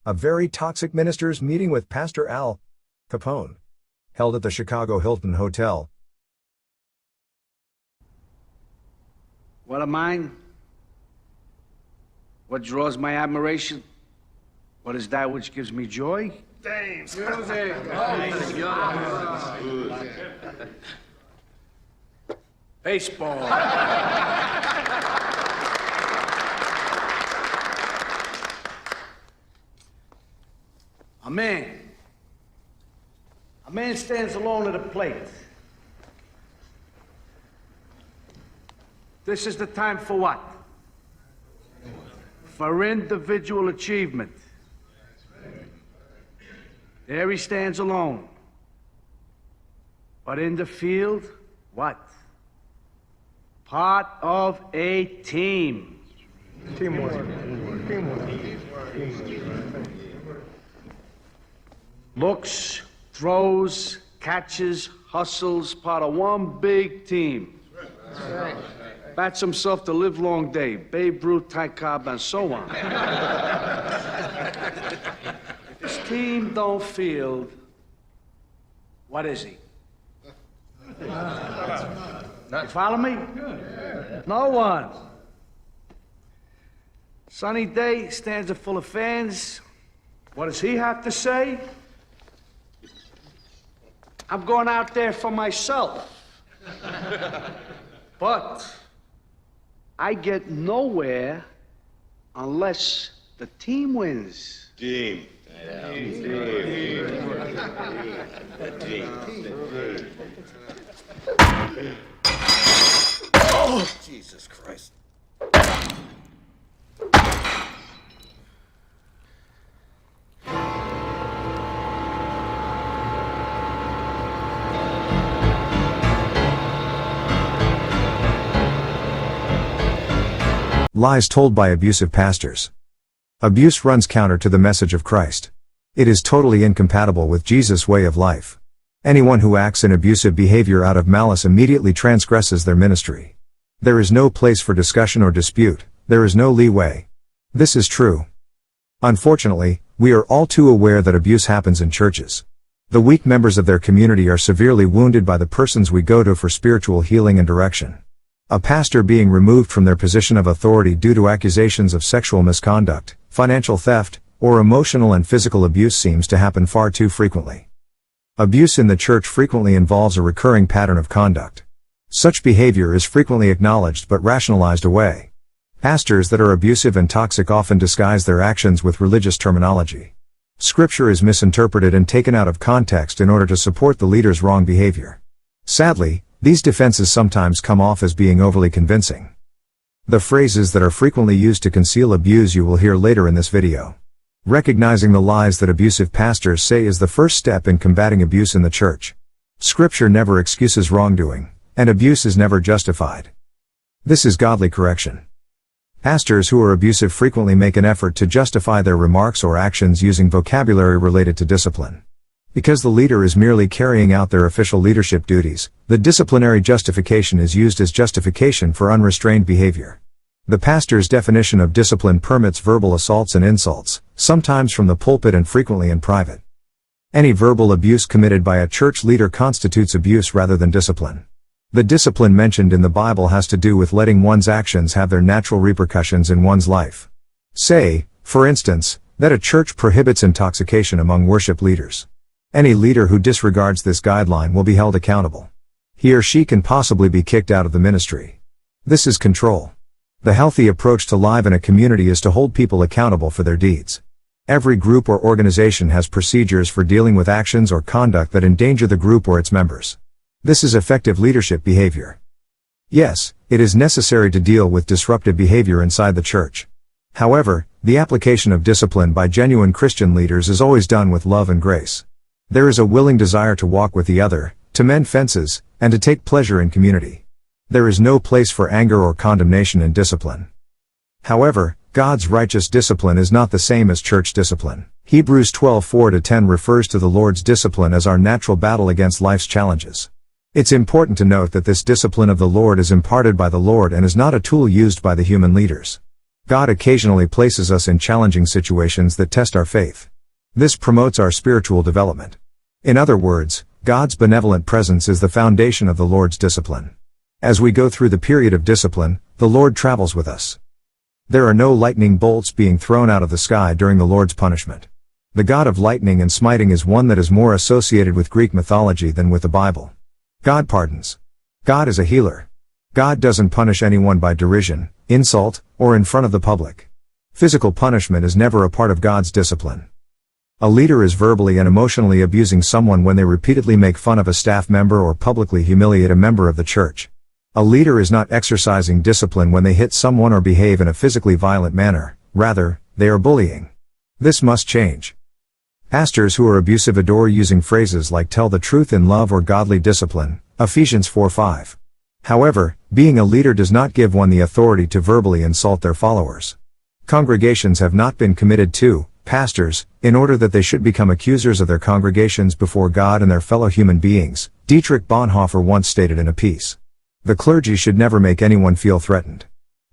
A very toxic minister's meeting with Pastor Al Capone, held at the Chicago Hilton Hotel. What of mine? What draws my admiration? What is that which gives me joy? James. Music. Baseball. A man stands alone at a plate. This is the time for what? For individual achievement. There he stands alone. But in the field, what? Part of a team. Teamwork. Looks, throws, catches, hustles, part of one big team. Bats himself the livelong day, Babe Ruth, Ty Cobb, and so on. If his team don't field, what is he? You follow me? No one. Sunny day, stands full of fans. What does he have to say? I'm going out there for myself. But I get nowhere unless the team wins. Team. Oh, Jesus Christ. Lies told by abusive pastors. Abuse runs counter to the message of Christ. It is totally incompatible with Jesus' way of life. Anyone who acts in abusive behavior out of malice immediately transgresses their ministry. There is no place for discussion or dispute, there is no leeway. This is true. Unfortunately, we are all too aware that abuse happens in churches. The weak members of their community are severely wounded by the persons we go to for spiritual healing and direction. A pastor being removed from their position of authority due to accusations of sexual misconduct, financial theft, or emotional and physical abuse seems to happen far too frequently. Abuse in the church frequently involves a recurring pattern of conduct. Such behavior is frequently acknowledged but rationalized away. Pastors that are abusive and toxic often disguise their actions with religious terminology. Scripture is misinterpreted and taken out of context in order to support the leader's wrong behavior. Sadly, these defenses sometimes come off as being overly convincing. The phrases that are frequently used to conceal abuse you will hear later in this video. Recognizing the lies that abusive pastors say is the first step in combating abuse in the church. Scripture never excuses wrongdoing, and abuse is never justified. This is godly correction. Pastors who are abusive frequently make an effort to justify their remarks or actions using vocabulary related to discipline. Because the leader is merely carrying out their official leadership duties, the disciplinary justification is used as justification for unrestrained behavior. The pastor's definition of discipline permits verbal assaults and insults, sometimes from the pulpit and frequently in private. Any verbal abuse committed by a church leader constitutes abuse rather than discipline. The discipline mentioned in the Bible has to do with letting one's actions have their natural repercussions in one's life. Say, for instance, that a church prohibits intoxication among worship leaders. Any leader who disregards this guideline will be held accountable. He or she can possibly be kicked out of the ministry. This is control. The healthy approach to live in a community is to hold people accountable for their deeds. Every group or organization has procedures for dealing with actions or conduct that endanger the group or its members. This is effective leadership behavior. Yes, it is necessary to deal with disruptive behavior inside the church. However, the application of discipline by genuine Christian leaders is always done with love and grace. There is a willing desire to walk with the other, to mend fences, and to take pleasure in community. There is no place for anger or condemnation in discipline. However, God's righteous discipline is not the same as church discipline. Hebrews 12:4-10 refers to the Lord's discipline as our natural battle against life's challenges. It's important to note that this discipline of the Lord is imparted by the Lord and is not a tool used by the human leaders. God occasionally places us in challenging situations that test our faith. This promotes our spiritual development. In other words, God's benevolent presence is the foundation of the Lord's discipline. As we go through the period of discipline, the Lord travels with us. There are no lightning bolts being thrown out of the sky during the Lord's punishment. The God of lightning and smiting is one that is more associated with Greek mythology than with the Bible. God pardons. God is a healer. God doesn't punish anyone by derision, insult, or in front of the public. Physical punishment is never a part of God's discipline. A leader is verbally and emotionally abusing someone when they repeatedly make fun of a staff member or publicly humiliate a member of the church. A leader is not exercising discipline when they hit someone or behave in a physically violent manner, rather, they are bullying. This must change. Pastors who are abusive adore using phrases like tell the truth in love or godly discipline, Ephesians 4:5. However, being a leader does not give one the authority to verbally insult their followers. Congregations have not been committed to pastors in order that they should become accusers of their congregations before God and their fellow human beings, Dietrich Bonhoeffer once stated in a piece. The clergy should never make anyone feel threatened.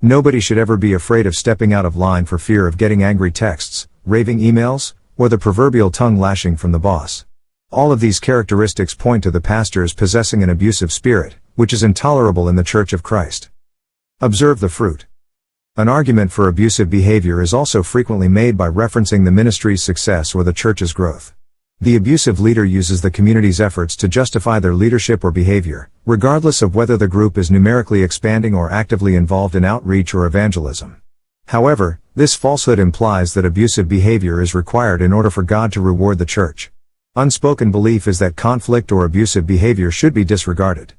Nobody should ever be afraid of stepping out of line for fear of getting angry texts, raving emails, or the proverbial tongue lashing from the boss. All of these characteristics point to the pastors possessing an abusive spirit, which is intolerable in the Church of Christ. Observe the fruit. An argument for abusive behavior is also frequently made by referencing the ministry's success or the church's growth. The abusive leader uses the community's efforts to justify their leadership or behavior, regardless of whether the group is numerically expanding or actively involved in outreach or evangelism. However, this falsehood implies that abusive behavior is required in order for God to reward the church. Unspoken belief is that conflict or abusive behavior should be disregarded.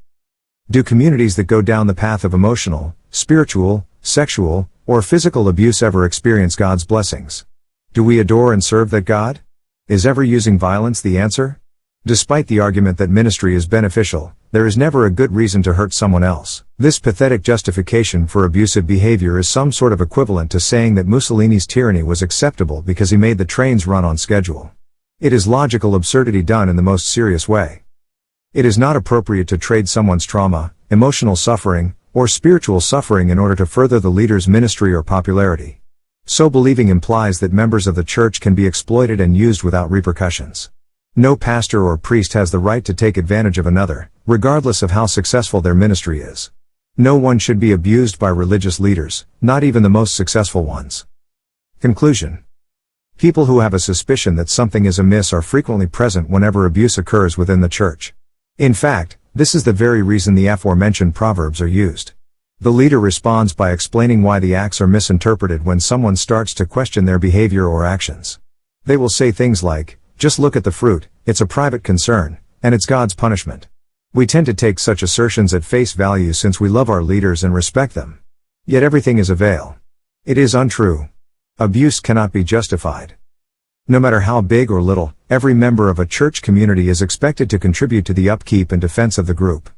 Do communities that go down the path of emotional, spiritual, sexual, or physical abuse ever experience God's blessings? Do we adore and serve that God? Is ever using violence the answer? Despite the argument that ministry is beneficial, there is never a good reason to hurt someone else. This pathetic justification for abusive behavior is some sort of equivalent to saying that Mussolini's tyranny was acceptable because he made the trains run on schedule. It is logical absurdity done in the most serious way. It is not appropriate to trade someone's trauma, emotional suffering, or spiritual suffering in order to further the leader's ministry or popularity. So believing implies that members of the church can be exploited and used without repercussions. No pastor or priest has the right to take advantage of another, regardless of how successful their ministry is. No one should be abused by religious leaders, not even the most successful ones. Conclusion. People who have a suspicion that something is amiss are frequently present whenever abuse occurs within the church. In fact, this is the very reason the aforementioned proverbs are used. The leader responds by explaining why the acts are misinterpreted when someone starts to question their behavior or actions. They will say things like, "Just look at the fruit, it's a private concern, and it's God's punishment." We tend to take such assertions at face value since we love our leaders and respect them. Yet everything is a veil. It is untrue. Abuse cannot be justified. No matter how big or little, every member of a church community is expected to contribute to the upkeep and defense of the group.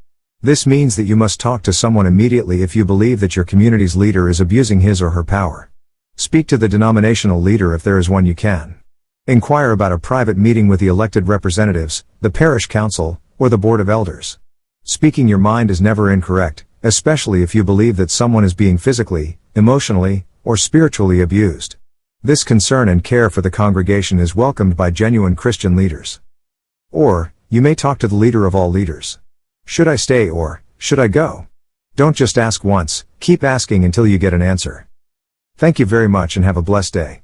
This means that you must talk to someone immediately if you believe that your community's leader is abusing his or her power. Speak to the denominational leader if there is one you can. Inquire about a private meeting with the elected representatives, the parish council, or the board of elders. Speaking your mind is never incorrect, especially if you believe that someone is being physically, emotionally, or spiritually abused. This concern and care for the congregation is welcomed by genuine Christian leaders. Or, you may talk to the leader of all leaders. Should I stay or should I go? Don't just ask once, keep asking until you get an answer. Thank you very much and have a blessed day.